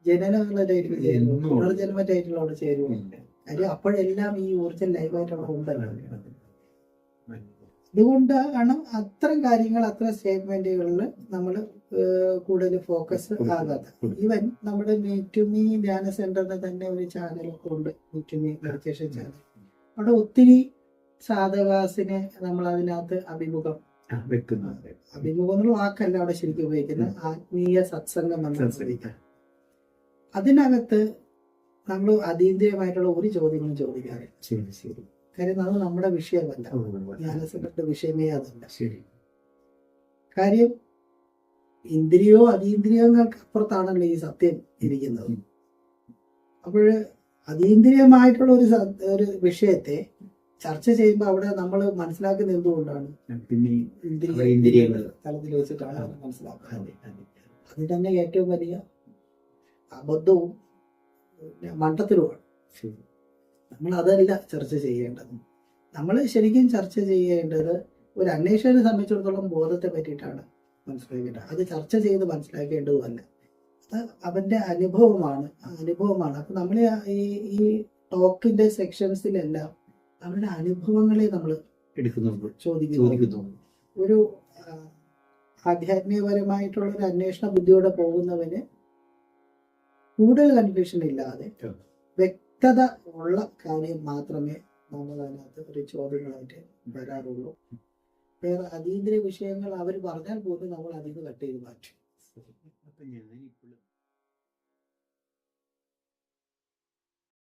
ജനനമുള്ള title ചേരുമോ, പുനർജന്മ ടൈറ്റിലോട് ചേരുമോ? കാര്യം അപ്പോഴെല്ലാം ഈ ഊർജ്ജം ലൈവായിട്ട് അവിടെ ഉണ്ടല്ലോ. അതുകൊണ്ടാണ് അത്തരം കാര്യങ്ങൾ, അത്തരം സ്റ്റേറ്റ്മെന്റുകളിൽ നമ്മൾ കൂടുതൽ ഫോക്കസ് ആകാത്തത്. ഈവൻ നമ്മുടെ മീറ്റുമി ധ്യാന സെന്ററിന് തന്നെ ഒരു ചാനലൊക്കെ ഉണ്ട്, മീറ്റുമി മെഡിറ്റേഷൻ ചാനൽ. അവിടെ ഒത്തിരി സാധകാസിനെ നമ്മൾ അതിനകത്ത് അഭിമുഖം എന്നുള്ള വാക്കല്ല അവിടെ ശരിക്കും ഉപയോഗിക്കുന്നത്, ആത്മീയ സത്സംഗം എന്ന്. അതിനകത്ത് നമ്മൾ അതീന്ദ്രിയമായിട്ടുള്ള ഒരു ചോദ്യങ്ങളും ചോദിക്കാറില്ല. കാര്യം അത് നമ്മുടെ വിഷയമല്ല, ജ്ഞാനസംഘത്തിന്റെ വിഷയമേ അതല്ല. കാര്യം ഇന്ദ്രിയോ അതീന്ദ്രിയങ്ങൾക്ക് അപ്പുറത്താണല്ലോ ഈ സത്യം ഇരിക്കുന്നത്. അപ്പോൾ അതീന്ദ്രിയമായിട്ടുള്ള ഒരു വിഷയത്തെ ചർച്ച ചെയ്യുമ്പോൾ അവിടെ നമ്മൾ മനസ്സിലാക്കുന്ന എന്തുകൊണ്ടാണ്? ഇന്ദ്രിയങ്ങൾ തലത്തിൽ വെച്ചിട്ടാണ് മനസ്സിലാക്കുന്നത്. അത് തന്നെ ഏറ്റവും വലിയ അബദ്ധവും മണ്ടത്തിലുമാണ്. നമ്മൾ അതല്ല ചർച്ച ചെയ്യേണ്ടത്. നമ്മൾ ശരിക്കും ചർച്ച ചെയ്യേണ്ടത് ഒരു അന്വേഷകനെ സംബന്ധിച്ചിടത്തോളം ബോധത്തെ പറ്റിയിട്ടാണ് മനസ്സിലാക്കേണ്ടത്. അത് ചർച്ച ചെയ്ത് മനസ്സിലാക്കേണ്ടതുമല്ല, അത് അവന്റെ അനുഭവമാണ്. അപ്പൊ നമ്മൾ ഈ ടോക്കിന്റെ സെക്ഷൻസിലെല്ലാം അവരുടെ അനുഭവങ്ങളെ നമ്മൾ ചോദിക്കുന്നു. ഒരു ആധ്യാത്മികപരമായിട്ടുള്ള ഒരു അന്വേഷണ ബുദ്ധിയോടെ പോകുന്നവന് കൂടുതൽ കൺഫ്യൂഷൻ ഇല്ലാതെ വ്യക്തത ഉള്ള കാര്യം മാത്രമേ നമ്മൾ അതിനകത്ത് ഒരു ചോദ്യങ്ങളായിട്ട് വരാറുള്ളൂ. വേറെ അതീന്ദ്രിയ വിഷയങ്ങൾ അവർ പറഞ്ഞാൽ പോലും നമ്മൾ അതിന് കട്ട് ചെയ്ത് മാറ്റും.